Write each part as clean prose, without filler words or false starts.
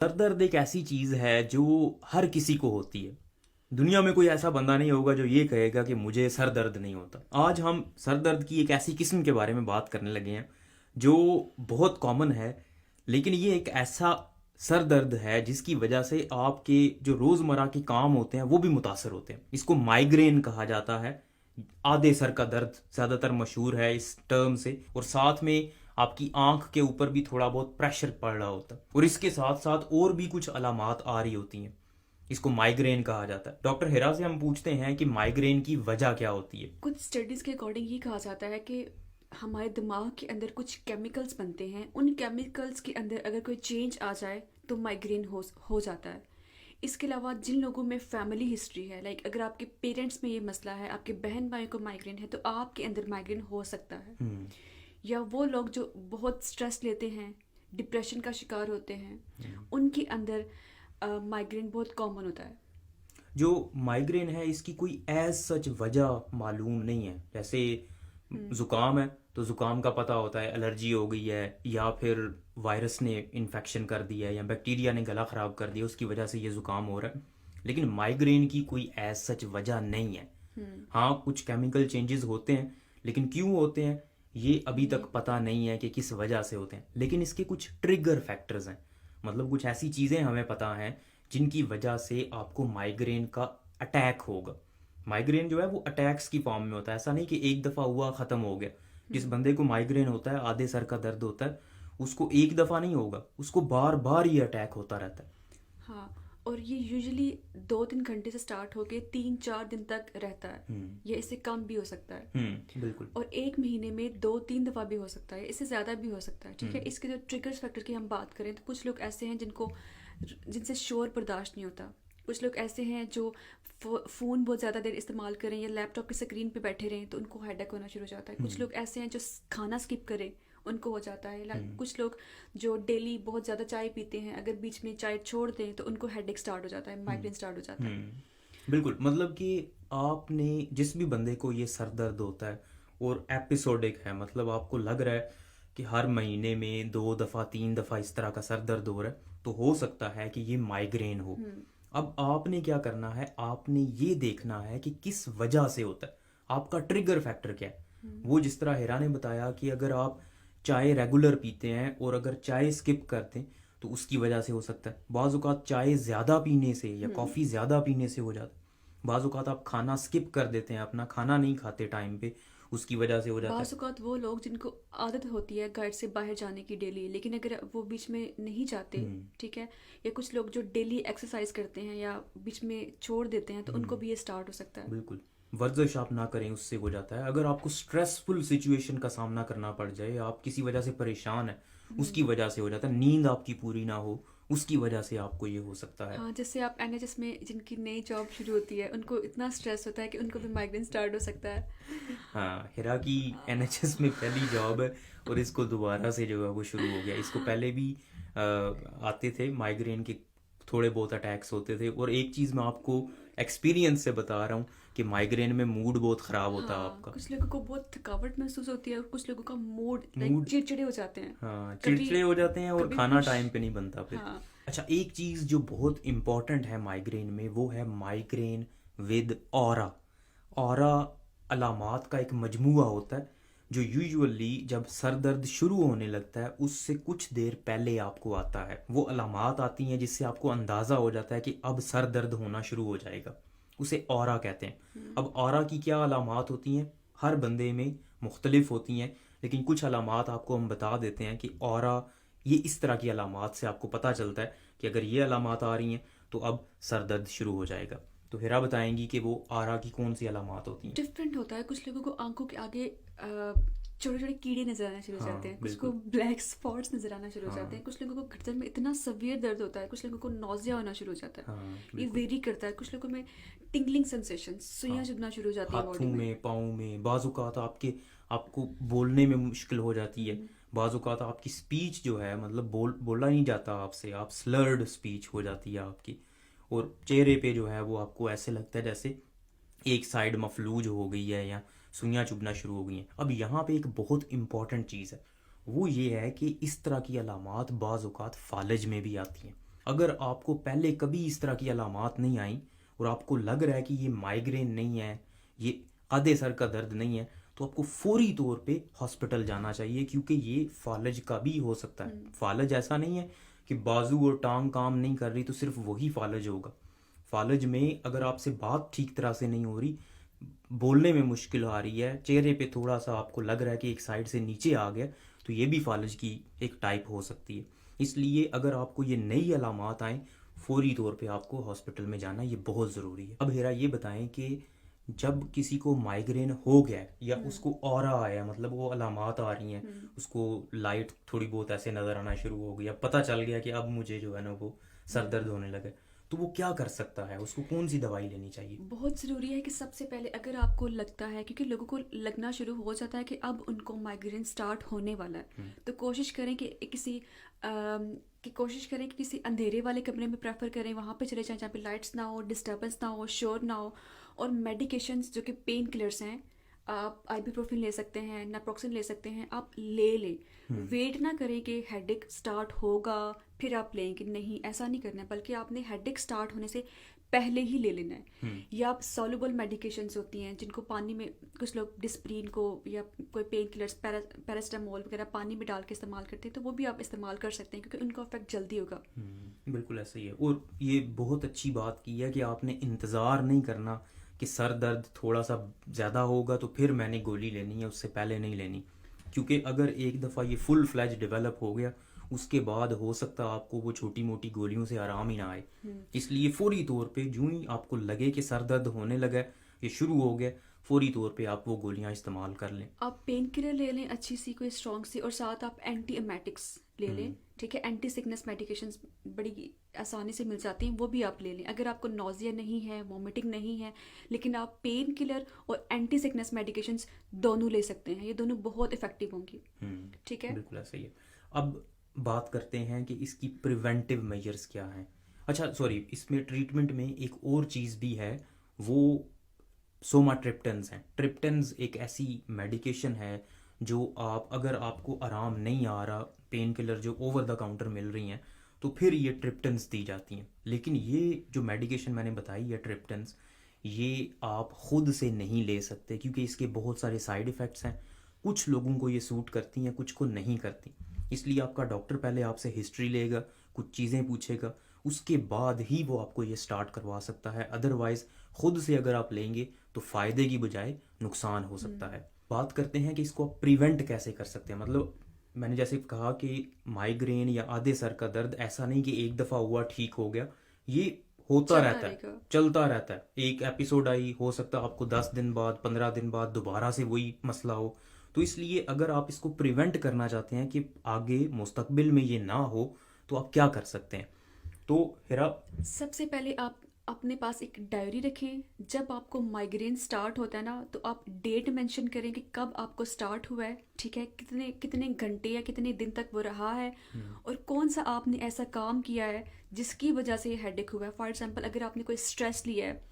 Sir दर्द एक ऐसी चीज़ है जो हर किसी को होती है। दुनिया में कोई ऐसा बंदा नहीं होगा जो ये कहेगा कि मुझे सर दर्द नहीं होता। आज हम सर दर्द की एक ऐसी किस्म के बारे में बात करने लगे हैं जो बहुत कॉमन है, लेकिन ये एक ऐसा सर दर्द है जिसकी वजह से आपके जो रोज़मर्रा के काम होते हैं वो भी मुतासर होते हैं। इसको माइग्रेन कहा जाता है। आधे सर का दर्द ज़्यादातर मशहूर है इस टर्म से, और साथ में आपकी आंख के ऊपर भी थोड़ा बहुत प्रेशर पड़ रहा होता है, और इसके साथ साथ और भी कुछ अलामात आ रही होती हैं। इसको माइग्रेन कहा जाता है। डॉक्टर हिरा से हम पूछते हैं कि माइग्रेन की वजह क्या होती है। कुछ स्टडीज़ के अकॉर्डिंग ये कहा जाता है कि हमारे दिमाग के अंदर कुछ केमिकल्स बनते हैं, उन केमिकल्स के अंदर अगर कोई चेंज आ जाए तो माइग्रेन हो जाता है। इसके अलावा जिन लोगों में फैमिली हिस्ट्री है, लाइक अगर आपके पेरेंट्स में ये मसला है, आपके बहन भाई को माइग्रेन है, तो आपके अंदर माइग्रेन हो सकता है। या वो लोग जो बहुत स्ट्रेस लेते हैं, डिप्रेशन का शिकार होते हैं, उनके अंदर माइग्रेन बहुत कॉमन होता है। जो माइग्रेन है इसकी कोई एज सच वजह मालूम नहीं है। जैसे ज़ुकाम है तो ज़ुकाम का पता होता है एलर्जी हो गई है, या फिर वायरस ने इन्फेक्शन कर दिया है, या बैक्टीरिया ने गला ख़राब कर दिया, उसकी वजह से ये ज़ुकाम हो रहा है। लेकिन माइग्रेन की कोई एज सच वजह नहीं है। हाँ, कुछ केमिकल चेंजेस होते हैं, लेकिन क्यों होते हैं ये अभी तक पता नहीं है कि किस वजह से होते हैं। लेकिन इसके कुछ ट्रिगर फैक्टर्स हैं, मतलब कुछ ऐसी चीज़ें हमें पता हैं जिनकी वजह से आपको माइग्रेन का अटैक होगा। माइग्रेन जो है वो अटैक्स की फॉर्म में होता है। ऐसा नहीं कि एक दफ़ा हुआ ख़त्म हो गया। जिस बंदे को माइग्रेन होता है, आधे सर का दर्द होता है, उसको एक दफ़ा नहीं होगा, उसको बार बार ये अटैक होता रहता है। हाँ, और ये यूजुअली 2-3 घंटे से स्टार्ट होके 3-4 दिन तक रहता है, या इससे कम भी हो सकता है। बिल्कुल। और एक महीने में 2-3 दफ़ा भी हो सकता है, इससे ज़्यादा भी हो सकता है। ठीक है, इसके जो ट्रिगर्स फैक्टर की हम बात करें तो कुछ लोग ऐसे हैं जिनसे शोर बर्दाश्त नहीं होता। कुछ लोग ऐसे हैं जो फ़ोन बहुत ज़्यादा देर इस्तेमाल करें या लैपटॉप की स्क्रीन पे बैठे रहें तो उनको हेडेक होना शुरू हो जाता है। कुछ लोग ऐसे हैं जो खाना स्किप करें, उनको हो जाता है। कुछ लोग जो डेली बहुत ज़्यादा चाय पीते हैं, अगर बीच में चाय छोड़ दें तो उनको हेडेक स्टार्ट हो जाता है, माइग्रेन स्टार्ट हो जाता है। बिल्कुल, मतलब कि आपने जिस भी बंदे को ये सर दर्द होता है और एपिसोडिक है, मतलब आपको लग रहा है कि हर महीने में 2 दफ़ा 3 दफ़ा इस तरह का सर दर्द हो रहा है, तो हो सकता है कि ये माइग्रेन हो। अब आपने क्या करना है, आपने ये देखना है कि किस वजह से होता है, आपका ट्रिगर फैक्टर क्या है। वो जिस तरह हिरा ने बताया कि अगर आप चाय रेगुलर पीते हैं और अगर चाय स्किप करते हैं तो उसकी वजह से हो सकता है। बाज़ औक़ात चाय ज़्यादा पीने से या कॉफ़ी ज़्यादा पीने से हो जाता है। बाज़ औक़ात आप खाना स्किप कर देते हैं, अपना खाना नहीं खाते टाइम पे, उसकी वजह से हो जाता है। बाज़ औक़ात वो लोग जिनको आदत होती है घर से बाहर जाने की डेली, लेकिन अगर वो बीच में नहीं जाते, ठीक है, या कुछ लोग जो डेली एक्सरसाइज करते हैं या बीच में छोड़ देते हैं तो उनको भी ये स्टार्ट हो सकता है। बिल्कुल, वर्जिश आप ना करें उससे हो जाता है। अगर आपको स्ट्रेसफुल सिचुएशन का सामना करना पड़ जाए, आप किसी वजह से परेशान है, उसकी वजह से हो जाता है। नींद आपकी पूरी ना हो, उसकी वजह से आपको ये हो सकता है। हाँ, जैसे आप एनएचएस में जिनकी नई जॉब शुरू होती है उनको इतना स्ट्रेस होता है कि उनको भी माइग्रेन स्टार्ट हो सकता है। हाँ, हिरा की एनएचएस में पहली जॉब है और इसको दोबारा से जो है वो शुरू हो गया। इसको पहले भी आते थे माइग्रेन के, थोड़े बहुत अटैक्स होते थे। और एक चीज़ मैं आपको एक्सपीरियंस से बता रहा हूँ कि माइग्रेन में मूड बहुत ख़राब होता है हाँ, आपका। कुछ लोगों को बहुत थकावट महसूस होती है और कुछ लोगों का मूड मूड, चिड़चिड़े हो जाते हैं। हाँ, कभी चिड़चिड़े हो जाते हैं और कभी खाना खुश। टाइम पे नहीं बनता फिर। हाँ। अच्छा, एक चीज़ जो बहुत इम्पोर्टेंट है माइग्रेन में, वो है माइग्रेन विद ऑरा। ऑरा अलामात का एक मजमूआ होता है जो यूजुअली जब सर दर्द शुरू होने लगता है उससे कुछ देर पहले आपको आता है। वो अलामात आती हैं जिससे आपको अंदाज़ा हो जाता है कि अब सर दर्द होना शुरू हो जाएगा। उसे ऑरा कहते हैं। अब ऑरा की क्या अलामात होती हैं, हर बंदे में मुख्तलिफ होती हैं, लेकिन कुछ अलामात आपको हम बता देते हैं कि ऑरा, ये इस तरह की अलामात से आपको पता चलता है कि अगर ये अलामात आ रही हैं तो अब सर दर्द शुरू हो जाएगा। तो हिरा बताएंगी कि वो आरा की कौन सी अलामात होती हैं। डिफरेंट होता है। कुछ लोगों को आंखों के आगे छोटे छोटे कीड़े नजर आना शुरू हो जाते हाँ, हैं, कुछ को बिल्कुल। ब्लैक स्पॉट्स नजर आना शुरू हो जाते हैं, हाँ, कुछ लोगों को गर्दन में इतना सवियर दर्द होता है, कुछ लोगों को नौजिया होना शुरू हो जाता है। हाँ, ये बिल्कुल। वेरी करता है। कुछ लोगों में टिंगलिंग सेंसेशन, सुइयां हाँ, चुभना शुरू हो जाती है बॉडी हाथों में। में, पाँव में, बाजुकात आपके, आपको बोलने में मुश्किल हो जाती है। बाजुकात आपकी स्पीच जो है, मतलब बोला नहीं जाता आपसे, आप स्लर्ड स्पीच हो जाती है आपकी। और चेहरे पे जो है वो आपको ऐसे लगता है जैसे एक साइड मफलूज हो गई है या सुइयां चुभना शुरू हो गई हैं। अब यहाँ पे एक बहुत इंपॉर्टेंट चीज़ है, वो ये है कि इस तरह की अलामात बाज़ औक़ात फालज में भी आती हैं। अगर आपको पहले कभी इस तरह की अलामात नहीं आई और आपको लग रहा है कि ये माइग्रेन नहीं है, ये आधे सर का दर्द नहीं है, तो आपको फौरी तौर पे हॉस्पिटल जाना चाहिए, क्योंकि ये फालज का भी हो सकता है। फालज ऐसा नहीं है कि बाजू और टांग काम नहीं कर रही तो सिर्फ वही फालज होगा। फालज में अगर आपसे बात ठीक तरह से नहीं हो रही, बोलने में मुश्किल आ रही है, चेहरे पे थोड़ा सा आपको लग रहा है कि एक साइड से नीचे आ गया, तो ये भी फालज की एक टाइप हो सकती है। इसलिए अगर आपको ये नई अलामात आएँ, फौरी तौर पे आपको हॉस्पिटल में जाना ये बहुत ज़रूरी है। अब हेरा ये बताएं कि जब किसी को माइग्रेन हो गया है या उसको ऑरा आया, मतलब वो अलामात आ रही हैं, उसको लाइट थोड़ी बहुत ऐसे नज़र आना शुरू हो गई, अब पता चल गया कि अब मुझे जो है ना वो सर दर्द होने लगे, तो वो क्या कर सकता है, उसको कौन सी दवाई लेनी चाहिए? बहुत ज़रूरी है कि सबसे पहले अगर आपको लगता है, क्योंकि लोगों को लगना शुरू हो जाता है कि अब उनको माइग्रेन स्टार्ट होने वाला है, तो कोशिश करें कि किसी अंधेरे वाले कमरे में प्रेफर करें, वहाँ पे चले जाएं जहाँ पे लाइट्स ना हो, डिस्टर्बेंस ना हो, शोर ना हो। और मेडिकेशंस जो कि पेन किलर्स हैं, आप आइबुप्रोफेन ले सकते हैं, नाप्रोक्सन ले सकते हैं, आप ले लें। वेट ना करें कि हेडेक स्टार्ट होगा फिर आप लेंगे, नहीं, ऐसा नहीं करना है, बल्कि आपने हेडेक स्टार्ट होने से पहले ही ले लेना है। या आप सॉल्युबल मेडिकेशंस होती हैं जिनको पानी में, कुछ लोग डिस्प्रीन को या कोई पेन किलर्स पैरास्टामोल वगैरह पानी में डाल के इस्तेमाल करते हैं, तो वो भी आप इस्तेमाल कर सकते हैं क्योंकि उनका इफेक्ट जल्दी होगा। बिल्कुल ऐसा ही है। और ये बहुत अच्छी बात की है कि आपने इंतज़ार नहीं करना कि सर दर्द थोड़ा सा ज़्यादा होगा तो फिर मैंने गोली लेनी है, उससे पहले नहीं लेनी। क्योंकि अगर एक दफ़ा ये फुल फ्लैज डेवलप हो गया, उसके बाद हो सकता है आपको वो छोटी मोटी गोलियों से आराम ही ना आए। इसलिए फौरी तौर पे जो ही आपको लगे कि सर दर्द होने लगा है, ये शुरू हो गया, फौरी तौर पे आप वो गोलियां इस्तेमाल कर लें। आप पेन किलर ले लें अच्छी सी, कोई स्ट्रॉन्ग सी, और साथ आप एंटी एमेटिक्स ले लें, ठीक है। एंटी सिकनेस मेडिकेशंस बड़ी आसानी से मिल जाती हैं, वो भी आप ले लें। अगर आपको नोजिया नहीं है, वॉमिटिंग नहीं है, लेकिन आप पेन किलर और एंटी सिकनेस मेडिकेशंस दोनों ले सकते हैं, ये दोनों बहुत इफेक्टिव होंगी, ठीक है। बिल्कुल ऐसा ही है। अब बात करते हैं कि इसकी प्रिवेंटिव मेजर्स क्या हैं। अच्छा सॉरी, इसमें ट्रीटमेंट में एक और चीज़ भी है, वो सोमाट्रिप्टन्स हैं। ट्रिप्टन्स एक ऐसी मेडिकेशन है जो आप, अगर आपको आराम नहीं आ रहा, पेन किलर जो ओवर द काउंटर मिल रही हैं, तो फिर ये ट्रिप्टन्स दी जाती हैं। लेकिन ये जो मेडिकेशन मैंने बताई है ट्रिप्टन्स, ये आप खुद से नहीं ले सकते क्योंकि इसके बहुत सारे साइड इफ़ेक्ट्स हैं। कुछ लोगों को ये सूट करती हैं, कुछ को नहीं करती। इसलिए आपका डॉक्टर पहले आपसे हिस्ट्री लेगा, कुछ चीज़ें पूछेगा, उसके बाद ही वो आपको ये स्टार्ट करवा सकता है। अदरवाइज़ खुद से अगर आप लेंगे तो फ़ायदे की बजाय नुकसान हो सकता है। बात करते हैं कि इसको आप प्रिवेंट कैसे कर सकते हैं। मतलब मैंने जैसे कहा कि माइग्रेन या आधे सर का दर्द ऐसा नहीं कि एक दफ़ा हुआ ठीक हो गया, ये होता चलता रहता है, रहेगा। चलता रहता है। एक एपिसोड आई, हो सकता है आपको 10 दिन बाद, 15 दिन बाद दोबारा से वही मसला हो। तो इसलिए अगर आप इसको प्रिवेंट करना चाहते हैं कि आगे मुस्तकबिल में ये ना हो, तो आप क्या कर सकते हैं? तो हिरा, सबसे पहले आप अपने पास एक डायरी रखें। जब आपको माइग्रेन स्टार्ट होता है ना, तो आप डेट मेंशन करें कि कब आपको स्टार्ट हुआ है, ठीक है, कितने कितने घंटे या कितने दिन तक वो रहा है, और कौन सा आपने ऐसा काम किया है जिसकी वजह से ये हेडेक हुआ है। फॉर एग्जांपल, अगर आपने कोई स्ट्रेस लिया है,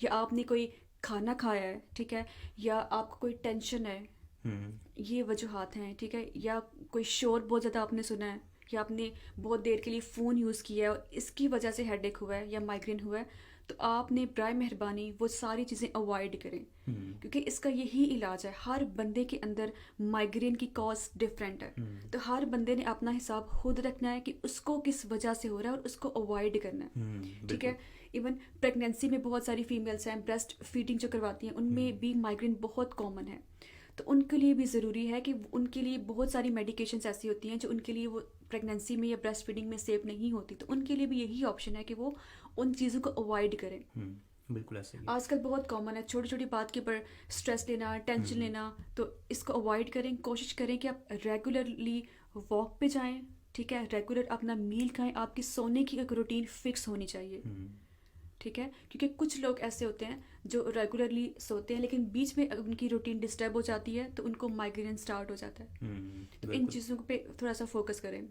या आपने कोई खाना खाया है, ठीक है, या आपको कोई टेंशन है, ये वजूहात हैं, ठीक है। या कोई शोर बहुत ज़्यादा आपने सुना है, या आपने बहुत देर के लिए फ़ोन यूज़ किया है और इसकी वजह से हेडेक हुआ है या माइग्रेन हुआ है, तो आपने बराए मेहरबानी वो सारी चीज़ें अवॉइड करें, क्योंकि इसका यही इलाज है। हर बंदे के अंदर माइग्रेन की कॉज डिफरेंट है, तो हर बंदे ने अपना हिसाब खुद रखना है कि उसको किस वजह से हो रहा है और उसको अवॉइड करना है, ठीक है। इवन प्रेगनेंसी में बहुत सारी फीमेल्स हैं ब्रेस्ट फीडिंग जो करवाती हैं, उनमें भी माइग्रेन बहुत कॉमन है, तो उनके लिए भी ज़रूरी है कि उनके लिए बहुत सारी मेडिकेशंस ऐसी होती हैं जो उनके लिए वो प्रेगनेंसी में या ब्रेस्ट फीडिंग में सेफ नहीं होती, तो उनके लिए भी यही ऑप्शन है कि वो उन चीज़ों को अवॉइड करें। बिल्कुल ऐसे ही। आजकल बहुत कॉमन है छोटी छोटी बात के ऊपर स्ट्रेस लेना, टेंशन लेना, तो इसको अवॉइड करें। कोशिश करें कि आप रेगुलरली वॉक पे जाएं, ठीक है, रेगुलर अपना मील खाएं, आपकी सोने की एक रूटीन फिक्स होनी चाहिए, ठीक है। क्योंकि कुछ लोग ऐसे होते हैं जो रेगुलरली सोते हैं लेकिन बीच में उनकी रूटीन डिस्टर्ब हो जाती है तो उनको माइग्रेन स्टार्ट हो जाता है। तो इन चीज़ों पे थोड़ा सा फोकस करें।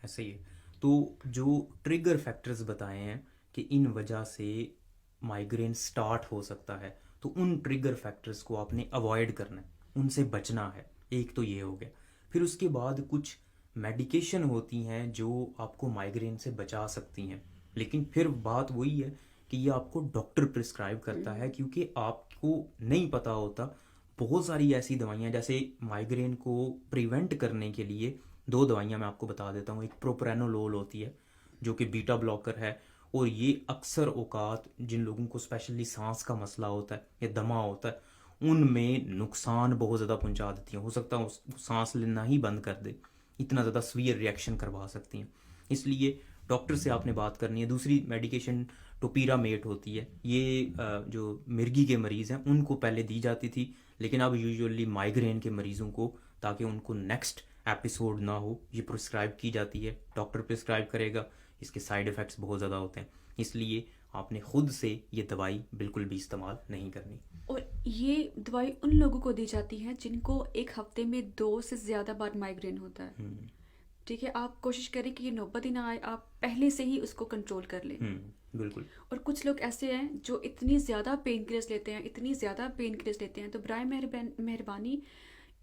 ऐसे ही है। तो जो ट्रिगर फैक्टर्स बताए हैं कि इन वजह से माइग्रेन स्टार्ट हो सकता है, तो उन ट्रिगर फैक्टर्स को आपने अवॉइड करना है, उनसे बचना है। एक तो ये हो गया। फिर उसके बाद कुछ मेडिकेशन होती हैं जो आपको माइग्रेन से बचा सकती हैं, लेकिन फिर बात वही है कि ये आपको डॉक्टर प्रिस्क्राइब करता है, क्योंकि आपको नहीं पता होता। बहुत सारी ऐसी दवाइयाँ, जैसे माइग्रेन को प्रिवेंट करने के लिए दो दवाइयाँ मैं आपको बता देता हूँ। एक प्रोप्रानोलोल होती है जो कि बीटा ब्लॉकर है, और ये अक्सर औकात जिन लोगों को स्पेशली सांस का मसला होता है या दमा होता है उनमें नुकसान बहुत ज़्यादा पहुंचा देती हैं। हो सकता है सांस लेना ही बंद कर दे, इतना ज़्यादा सीवियर रिएक्शन करवा सकती हैं। इसलिए डॉक्टर से आपने बात करनी है। दूसरी मेडिकेशन टोपीरामेट होती है, ये जो मिर्गी के मरीज़ हैं उनको पहले दी जाती थी, लेकिन अब यूजुअली माइग्रेन के मरीज़ों को, ताकि उनको नेक्स्ट एपिसोड ना हो, ये प्रिस्क्राइब की जाती है। डॉक्टर प्रिस्क्राइब करेगा, इसके साइड इफ़ेक्ट्स बहुत ज़्यादा होते हैं, इसलिए आपने खुद से ये दवाई बिल्कुल भी इस्तेमाल नहीं करनी। और ये दवाई उन लोगों को दी जाती है जिनको एक हफ्ते में 2 से ज़्यादा बार माइग्रेन होता है। ठीक है, आप कोशिश करें कि ये नौबत ही ना आए, आप पहले से ही उसको कंट्रोल कर लें। बिल्कुल। और कुछ लोग ऐसे हैं जो इतनी ज़्यादा पेन किलर्स लेते हैं, इतनी ज़्यादा पेन किलर्स लेते हैं, तो बराए मेहरबानी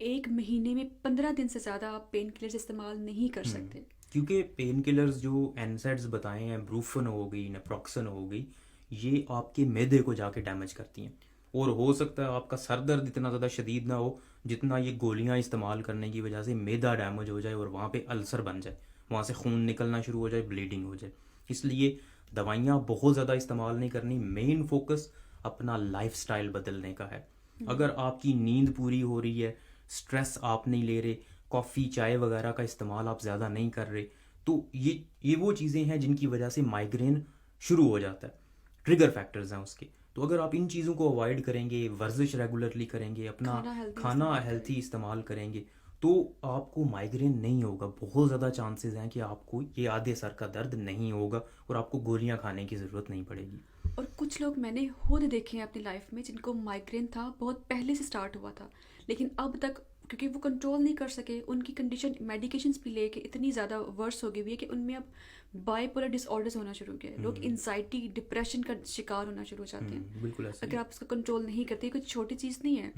1 महीने में 15 दिन से ज़्यादा आप पेन किलर्स इस्तेमाल नहीं कर सकते। क्योंकि पेन किलर्स जो एनसेड्स बताए हैं, ब्रूफन हो गई, नेप्रोक्सन हो गई, ये आपके मैदे को जाके डैमेज करती हैं। और हो सकता है आपका सर दर्द इतना ज़्यादा शदीद ना हो जितना ये गोलियां इस्तेमाल करने की वजह से मैदा डैमेज हो जाए और वहाँ पे अल्सर बन जाए, वहाँ से खून निकलना शुरू हो जाए, ब्लीडिंग हो जाए। इसलिए दवाइयाँ बहुत ज़्यादा इस्तेमाल नहीं करनी। मेन फोकस अपना लाइफस्टाइल बदलने का है। अगर आपकी नींद पूरी हो रही है, स्ट्रेस आप नहीं ले रहे, कॉफ़ी चाय वगैरह का इस्तेमाल आप ज़्यादा नहीं कर रहे, तो ये वो चीज़ें हैं जिनकी वजह से माइग्रेन शुरू हो जाता है, ट्रिगर फैक्टर्स हैं उसके। तो अगर आप इन चीज़ों को अवॉइड करेंगे, वर्जिश रेगुलरली करेंगे, अपना खाना हेल्थी इस्तेमाल करेंगे, तो आपको माइग्रेन नहीं होगा। बहुत ज़्यादा चांसेस हैं कि आपको ये आधे सर का दर्द नहीं होगा और आपको गोलियां खाने की ज़रूरत नहीं पड़ेगी। और कुछ लोग मैंने खुद देखे हैं अपनी लाइफ में जिनको माइग्रेन था, बहुत पहले से स्टार्ट हुआ था, लेकिन अब तक क्योंकि वो कंट्रोल नहीं कर सके, उनकी कंडीशन मेडिकेशंस भी लेके इतनी ज़्यादा वर्स हो गई हुई है कि उनमें अब बाइपोलर डिसऑर्डर्स होना शुरू हो गया है। लोग इंजाइटी, डिप्रेशन का शिकार होना शुरू हो जाते हैं। बिल्कुल ऐसा अगर आप उसका कंट्रोल नहीं करते, कुछ छोटी चीज़ नहीं है।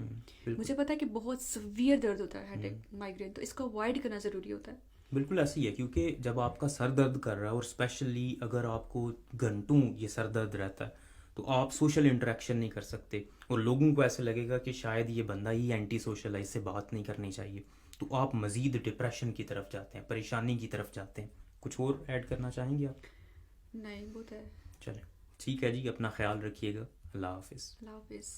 मुझे पता है कि बहुत सीवियर दर्द होता है हेडेक, माइग्रेन, तो इसको अवॉइड करना ज़रूरी होता है। बिल्कुल ऐसी ही है, क्योंकि जब आपका सर दर्द कर रहा है और स्पेशली अगर आपको घंटों ये सर दर्द रहता है, तो आप सोशल इंटरेक्शन नहीं कर सकते और लोगों को ऐसे लगेगा कि शायद ये बंदा ही एंटी सोशल है, इससे बात नहीं करनी चाहिए, तो आप मज़ीद डिप्रेशन की तरफ जाते हैं, परेशानी की तरफ जाते हैं। कुछ और ऐड करना चाहेंगे आप? नहीं, बहुत है। चलें, ठीक है जी, अपना ख्याल रखिएगा। अल्लाह हाफिज़। अल्लाह हाफिज़।